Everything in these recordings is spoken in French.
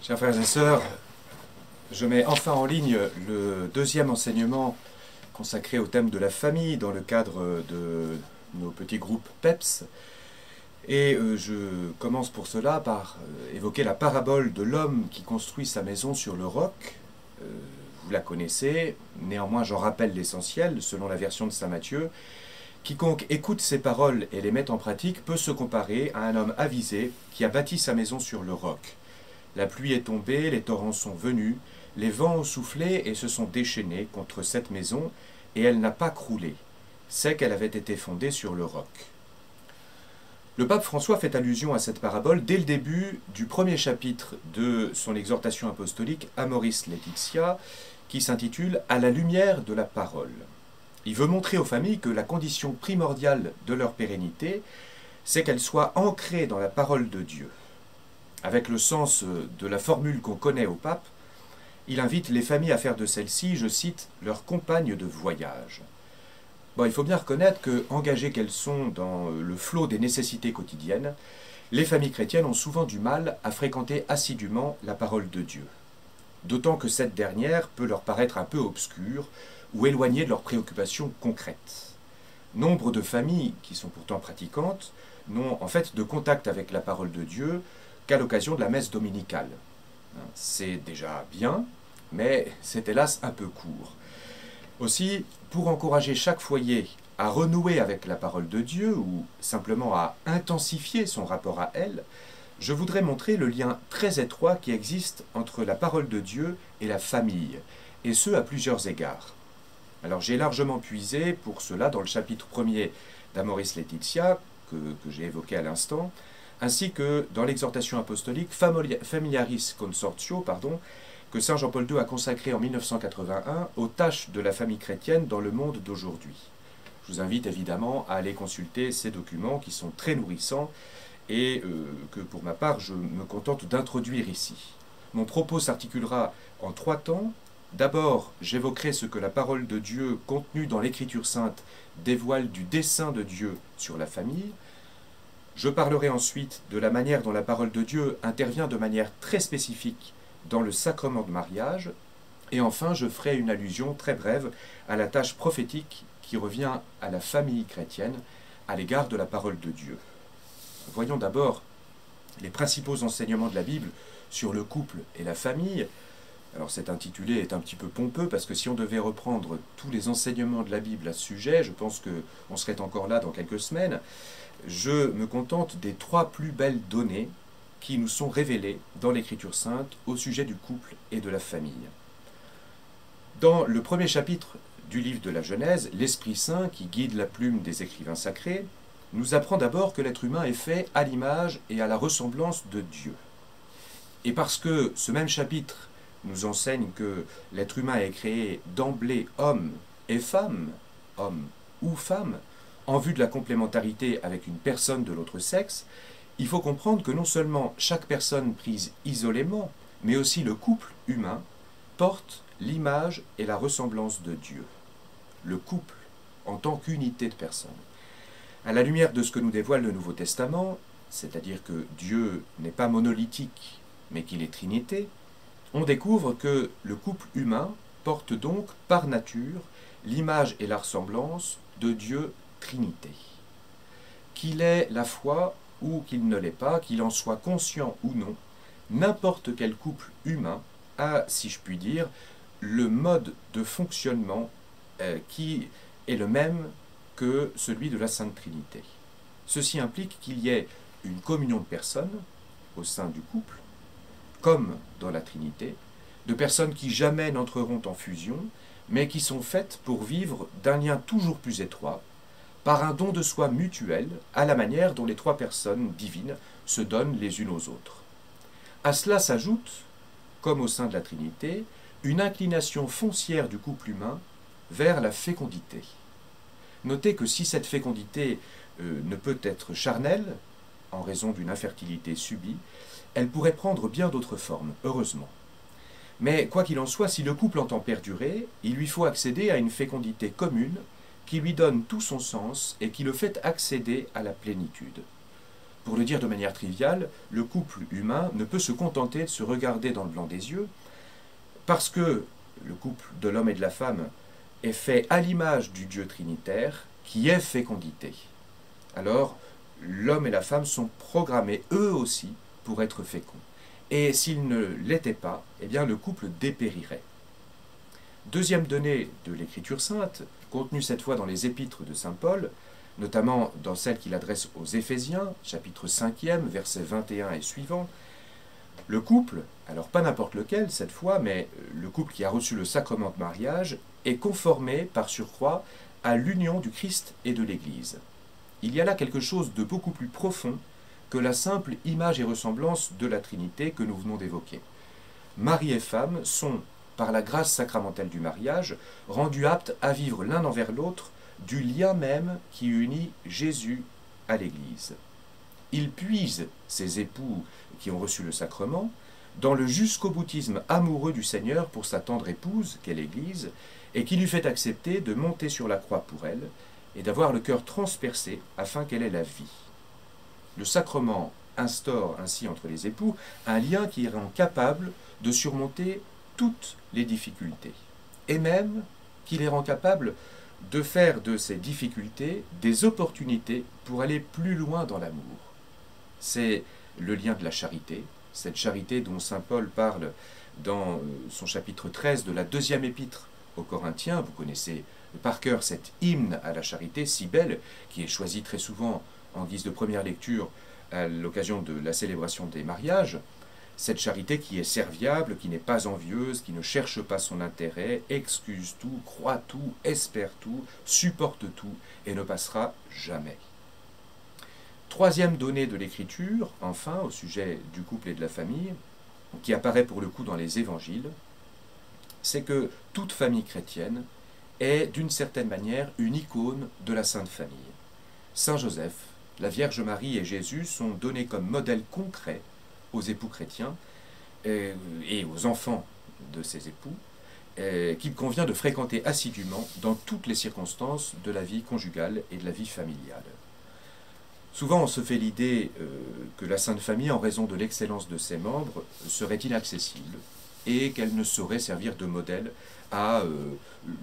Chers frères et sœurs, je mets enfin en ligne le deuxième enseignement consacré au thème de la famille dans le cadre de nos petits groupes PEPS. Et je commence pour cela par évoquer la parabole de l'homme qui construit sa maison sur le roc. Vous la connaissez, néanmoins j'en rappelle l'essentiel, selon la version de saint Matthieu. Quiconque écoute ces paroles et les met en pratique peut se comparer à un homme avisé qui a bâti sa maison sur le roc. La pluie est tombée, les torrents sont venus, les vents ont soufflé et se sont déchaînés contre cette maison, et elle n'a pas croulé. C'est qu'elle avait été fondée sur le roc. Le pape François fait allusion à cette parabole dès le début du premier chapitre de son exhortation apostolique Amoris Laetitia, qui s'intitule « À la lumière de la parole ». Il veut montrer aux familles que la condition primordiale de leur pérennité, c'est qu'elles soient ancrées dans la parole de Dieu. Avec le sens de la formule qu'on connaît au pape, il invite les familles à faire de celle-ci, je cite, « leur compagne de voyage ». Bon, il faut bien reconnaître que, engagées qu'elles sont dans le flot des nécessités quotidiennes, les familles chrétiennes ont souvent du mal à fréquenter assidûment la parole de Dieu. D'autant que cette dernière peut leur paraître un peu obscure ou éloignée de leurs préoccupations concrètes. Nombre de familles, qui sont pourtant pratiquantes, n'ont en fait de contact avec la parole de Dieu qu'à l'occasion de la messe dominicale. C'est déjà bien, mais c'est hélas un peu court. Aussi, pour encourager chaque foyer à renouer avec la parole de Dieu ou simplement à intensifier son rapport à elle, je voudrais montrer le lien très étroit qui existe entre la parole de Dieu et la famille, et ce à plusieurs égards. Alors j'ai largement puisé pour cela dans le chapitre 1er d'Amoris Laetitia, que j'ai évoqué à l'instant, ainsi que dans l'exhortation apostolique Familiaris Consortio, que saint Jean-Paul II a consacré en 1981 aux tâches de la famille chrétienne dans le monde d'aujourd'hui. Je vous invite évidemment à aller consulter ces documents qui sont très nourrissants et que pour ma part je me contente d'introduire ici. Mon propos s'articulera en 3 temps. D'abord, j'évoquerai ce que la parole de Dieu contenue dans l'Écriture sainte dévoile du dessein de Dieu sur la famille. Je parlerai ensuite de la manière dont la parole de Dieu intervient de manière très spécifique dans le sacrement de mariage. Et enfin, je ferai une allusion très brève à la tâche prophétique qui revient à la famille chrétienne à l'égard de la parole de Dieu. Voyons d'abord les principaux enseignements de la Bible sur le couple et la famille. Alors cet intitulé est un petit peu pompeux parce que si on devait reprendre tous les enseignements de la Bible à ce sujet, je pense qu'on serait encore là dans quelques semaines. Je me contente des 3 plus belles données qui nous sont révélées dans l'Écriture sainte au sujet du couple et de la famille. Dans le premier chapitre du livre de la Genèse, l'Esprit Saint, qui guide la plume des écrivains sacrés, nous apprend d'abord que l'être humain est fait à l'image et à la ressemblance de Dieu. Et parce que ce même chapitre nous enseigne que l'être humain est créé d'emblée homme et femme, homme ou femme, en vue de la complémentarité avec une personne de l'autre sexe, il faut comprendre que non seulement chaque personne prise isolément, mais aussi le couple humain porte l'image et la ressemblance de Dieu. Le couple en tant qu'unité de personnes. À la lumière de ce que nous dévoile le Nouveau Testament, c'est-à-dire que Dieu n'est pas monolithique, mais qu'il est Trinité, on découvre que le couple humain porte donc par nature l'image et la ressemblance de Dieu Trinité. Qu'il ait la foi ou qu'il ne l'ait pas, qu'il en soit conscient ou non, n'importe quel couple humain a, si je puis dire, le mode de fonctionnement qui est le même que celui de la Sainte Trinité. Ceci implique qu'il y ait une communion de personnes au sein du couple, comme dans la Trinité, de personnes qui jamais n'entreront en fusion, mais qui sont faites pour vivre d'un lien toujours plus étroit, par un don de soi mutuel, à la manière dont les 3 personnes divines se donnent les unes aux autres. À cela s'ajoute, comme au sein de la Trinité, une inclination foncière du couple humain vers la fécondité. Notez que si cette fécondité ne peut être charnelle, en raison d'une infertilité subie, elle pourrait prendre bien d'autres formes, heureusement. Mais quoi qu'il en soit, si le couple entend perdurer, il lui faut accéder à une fécondité commune qui lui donne tout son sens et qui le fait accéder à la plénitude. Pour le dire de manière triviale, le couple humain ne peut se contenter de se regarder dans le blanc des yeux, parce que le couple de l'homme et de la femme est fait à l'image du Dieu trinitaire, qui est fécondité. Alors, l'homme et la femme sont programmés, eux aussi, pour être féconds. Et s'ils ne l'étaient pas, eh bien le couple dépérirait. Deuxième donnée de l'Écriture sainte, contenue cette fois dans les épîtres de saint Paul, notamment dans celle qu'il adresse aux Éphésiens, chapitre 5e, versets 21 et suivants, le couple, alors pas n'importe lequel cette fois, mais le couple qui a reçu le sacrement de mariage, est conformé par surcroît à l'union du Christ et de l'Église. Il y a là quelque chose de beaucoup plus profond que la simple image et ressemblance de la Trinité que nous venons d'évoquer. Mari et femme sont, par la grâce sacramentelle du mariage, rendus aptes à vivre l'un envers l'autre du lien même qui unit Jésus à l'Église. Ils puisent, ces époux qui ont reçu le sacrement, dans le jusqu'au-boutisme amoureux du Seigneur pour sa tendre épouse, qu'est l'Église, et qui lui fait accepter de monter sur la croix pour elle, et d'avoir le cœur transpercé afin qu'elle ait la vie. Le sacrement instaure ainsi entre les époux un lien qui les rend capables de surmonter toutes les difficultés, et même qui les rend capables de faire de ces difficultés des opportunités pour aller plus loin dans l'amour. C'est le lien de la charité, cette charité dont saint Paul parle dans son chapitre 13 de la deuxième épître aux Corinthiens. Vous connaissez par cœur cet hymne à la charité si belle, qui est choisi très souvent en guise de première lecture à l'occasion de la célébration des mariages. Cette charité qui est serviable, qui n'est pas envieuse, qui ne cherche pas son intérêt, excuse tout, croit tout, espère tout, supporte tout et ne passera jamais. Troisième donnée de l'Écriture, enfin, au sujet du couple et de la famille, qui apparaît pour le coup dans les évangiles, c'est que toute famille chrétienne est d'une certaine manière une icône de la Sainte Famille. Saint Joseph, la Vierge Marie et Jésus sont donnés comme modèle concret aux époux chrétiens et aux enfants de ces époux, qu'il convient de fréquenter assidûment dans toutes les circonstances de la vie conjugale et de la vie familiale. Souvent, on se fait l'idée que la Sainte Famille, en raison de l'excellence de ses membres, serait inaccessible et qu'elle ne saurait servir de modèle à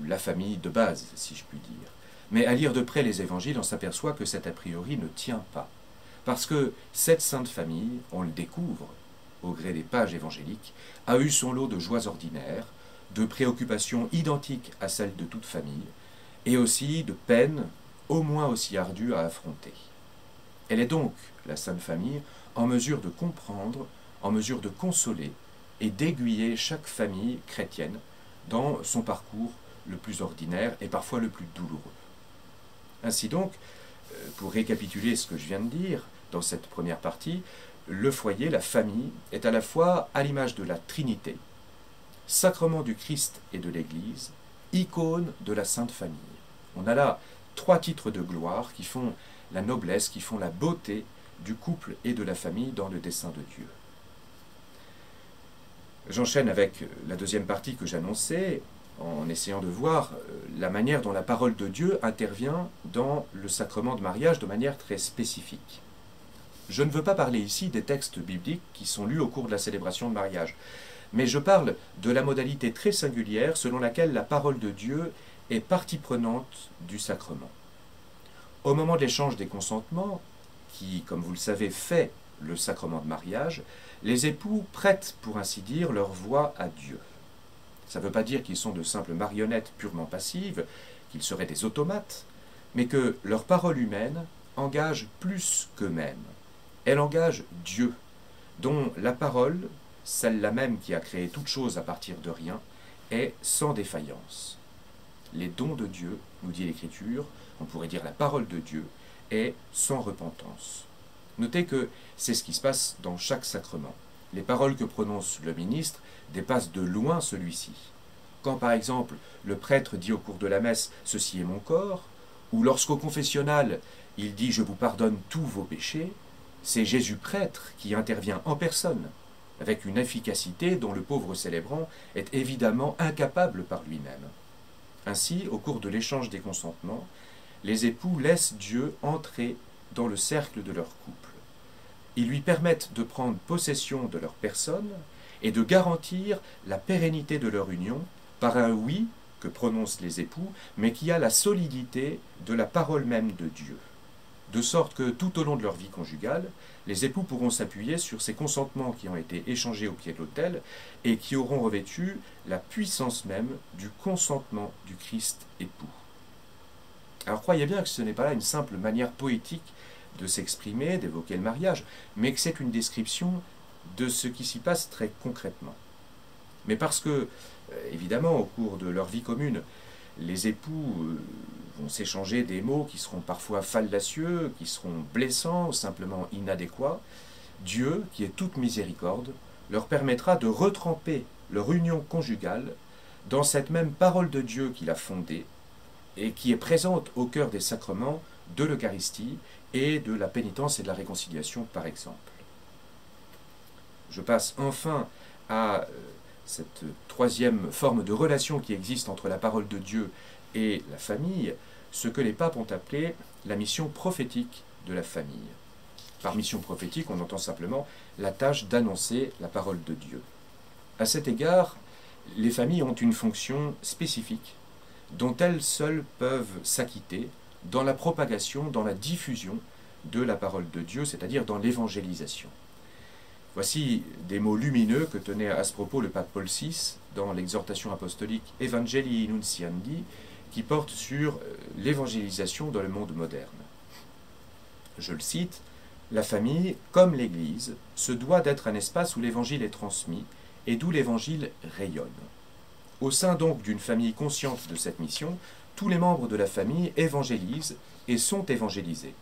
la famille de base, si je puis dire. Mais à lire de près les évangiles, on s'aperçoit que cet a priori ne tient pas. Parce que cette Sainte Famille, on le découvre au gré des pages évangéliques, a eu son lot de joies ordinaires, de préoccupations identiques à celles de toute famille, et aussi de peines au moins aussi ardues à affronter. Elle est donc, la Sainte Famille, en mesure de comprendre, en mesure de consoler et d'aiguiller chaque famille chrétienne dans son parcours le plus ordinaire et parfois le plus douloureux. Ainsi donc, pour récapituler ce que je viens de dire dans cette première partie, le foyer, la famille, est à la fois à l'image de la Trinité, sacrement du Christ et de l'Église, icône de la Sainte Famille. On a là trois titres de gloire qui font la noblesse, qui font la beauté du couple et de la famille dans le dessein de Dieu. J'enchaîne avec la deuxième partie que j'annonçais, en essayant de voir la manière dont la parole de Dieu intervient dans le sacrement de mariage de manière très spécifique. Je ne veux pas parler ici des textes bibliques qui sont lus au cours de la célébration de mariage, mais je parle de la modalité très singulière selon laquelle la parole de Dieu est partie prenante du sacrement. Au moment de l'échange des consentements, qui, comme vous le savez, fait le sacrement de mariage, les époux prêtent, pour ainsi dire, leur voix à Dieu. Ça ne veut pas dire qu'ils sont de simples marionnettes purement passives, qu'ils seraient des automates, mais que leur parole humaine engage plus qu'eux-mêmes. Elle engage Dieu, dont la parole, celle-là même qui a créé toute chose à partir de rien, est sans défaillance. Les dons de Dieu, nous dit l'Écriture, on pourrait dire la parole de Dieu, est sans repentance. Notez que c'est ce qui se passe dans chaque sacrement. Les paroles que prononce le ministre dépassent de loin celui-ci. Quand par exemple le prêtre dit au cours de la messe « Ceci est mon corps », ou lorsqu'au confessionnal il dit « Je vous pardonne tous vos péchés », c'est Jésus prêtre qui intervient en personne, avec une efficacité dont le pauvre célébrant est évidemment incapable par lui-même. Ainsi, au cours de l'échange des consentements, les époux laissent Dieu entrer dans le cercle de leur couple. Ils lui permettent de prendre possession de leur personne et de garantir la pérennité de leur union par un oui que prononcent les époux, mais qui a la solidité de la parole même de Dieu. De sorte que tout au long de leur vie conjugale, les époux pourront s'appuyer sur ces consentements qui ont été échangés au pied de l'autel et qui auront revêtu la puissance même du consentement du Christ époux. Alors croyez bien que ce n'est pas là une simple manière poétique de s'exprimer, d'évoquer le mariage, mais que c'est une description de ce qui s'y passe très concrètement. Mais parce que, évidemment, au cours de leur vie commune, les époux vont s'échanger des mots qui seront parfois fallacieux, qui seront blessants ou simplement inadéquats, Dieu, qui est toute miséricorde, leur permettra de retremper leur union conjugale dans cette même parole de Dieu qu'il a fondée et qui est présente au cœur des sacrements de l'Eucharistie et de la pénitence et de la réconciliation, par exemple. Je passe enfin à cette troisième forme de relation qui existe entre la parole de Dieu et la famille, ce que les papes ont appelé la mission prophétique de la famille. Par mission prophétique, on entend simplement la tâche d'annoncer la parole de Dieu. À cet égard, les familles ont une fonction spécifique dont elles seules peuvent s'acquitter dans la propagation, dans la diffusion de la parole de Dieu, c'est-à-dire dans l'évangélisation. Voici des mots lumineux que tenait à ce propos le pape Paul VI dans l'exhortation apostolique Evangelii Nunciandi, qui porte sur l'évangélisation dans le monde moderne. Je le cite, « La famille, comme l'Église, se doit d'être un espace où l'Évangile est transmis et d'où l'Évangile rayonne. Au sein donc d'une famille consciente de cette mission, tous les membres de la famille évangélisent et sont évangélisés.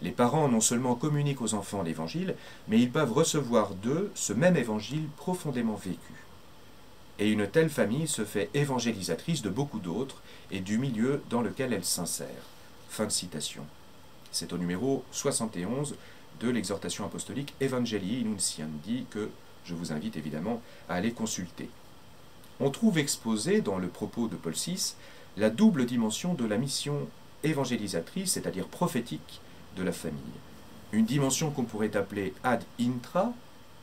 Les parents non seulement communiquent aux enfants l'Évangile, mais ils peuvent recevoir d'eux ce même Évangile profondément vécu. Et une telle famille se fait évangélisatrice de beaucoup d'autres et du milieu dans lequel elle s'insère. » Fin de citation. C'est au numéro 71 de l'exhortation apostolique Evangelii Nunciandi que je vous invite évidemment à aller consulter. On trouve exposé dans le propos de Paul VI la double dimension de la mission évangélisatrice, c'est-à-dire prophétique, de la famille. Une dimension qu'on pourrait appeler ad intra,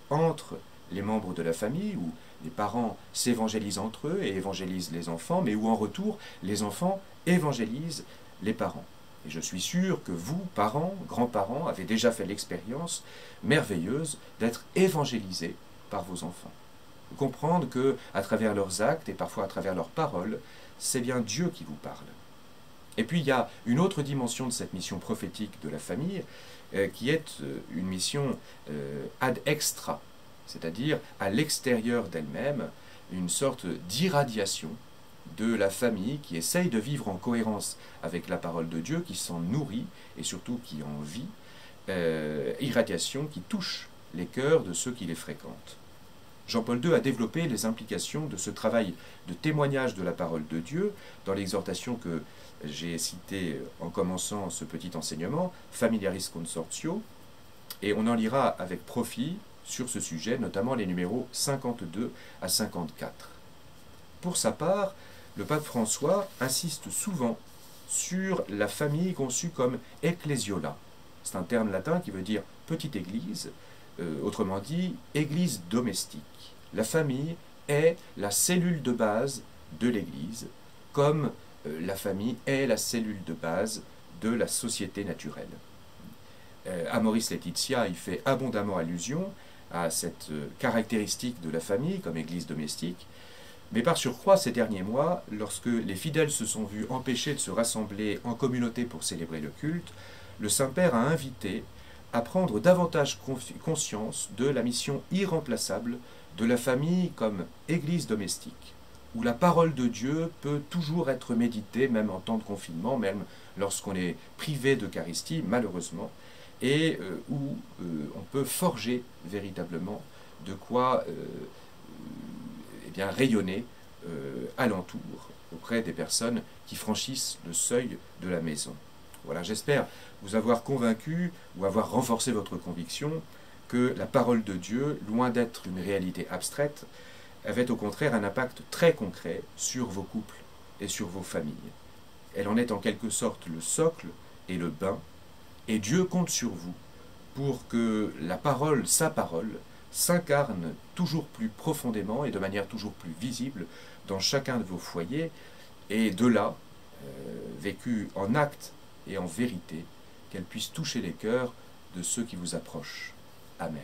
entre les membres de la famille, où les parents s'évangélisent entre eux et évangélisent les enfants, mais où en retour, les enfants évangélisent les parents. Et je suis sûr que vous, parents, grands-parents, avez déjà fait l'expérience merveilleuse d'être évangélisés par vos enfants. Comprendre que, à travers leurs actes et parfois à travers leurs paroles, c'est bien Dieu qui vous parle. Et puis il y a une autre dimension de cette mission prophétique de la famille qui est une mission ad extra, c'est-à-dire à l'extérieur d'elle-même, une sorte d'irradiation de la famille qui essaye de vivre en cohérence avec la parole de Dieu, qui s'en nourrit et surtout qui en vit, irradiation qui touche les cœurs de ceux qui les fréquentent. Jean-Paul II a développé les implications de ce travail de témoignage de la parole de Dieu dans l'exhortation que j'ai citée en commençant ce petit enseignement, Familiaris Consortio, et on en lira avec profit sur ce sujet, notamment les numéros 52 à 54. Pour sa part, le pape François insiste souvent sur la famille conçue comme ecclesiola. C'est un terme latin qui veut dire petite église, autrement dit, église domestique. La famille est la cellule de base de l'église, comme la famille est la cellule de base de la société naturelle. Amoris Laetitia y fait abondamment allusion à cette caractéristique de la famille comme église domestique, mais par surcroît, ces derniers mois, lorsque les fidèles se sont vus empêchés de se rassembler en communauté pour célébrer le culte, le Saint-Père a invité à prendre davantage conscience de la mission irremplaçable de la famille comme église domestique, où la parole de Dieu peut toujours être méditée, même en temps de confinement, même lorsqu'on est privé d'Eucharistie, malheureusement, et où on peut forger véritablement de quoi eh bien, rayonner alentour auprès des personnes qui franchissent le seuil de la maison. Voilà, j'espère vous avoir convaincu ou avoir renforcé votre conviction que la parole de Dieu, loin d'être une réalité abstraite, avait au contraire un impact très concret sur vos couples et sur vos familles. Elle en est en quelque sorte le socle et le bain, et Dieu compte sur vous pour que la parole, sa parole, s'incarne toujours plus profondément et de manière toujours plus visible dans chacun de vos foyers, et de là, vécue en acte et en vérité, qu'elle puisse toucher les cœurs de ceux qui vous approchent. Amen.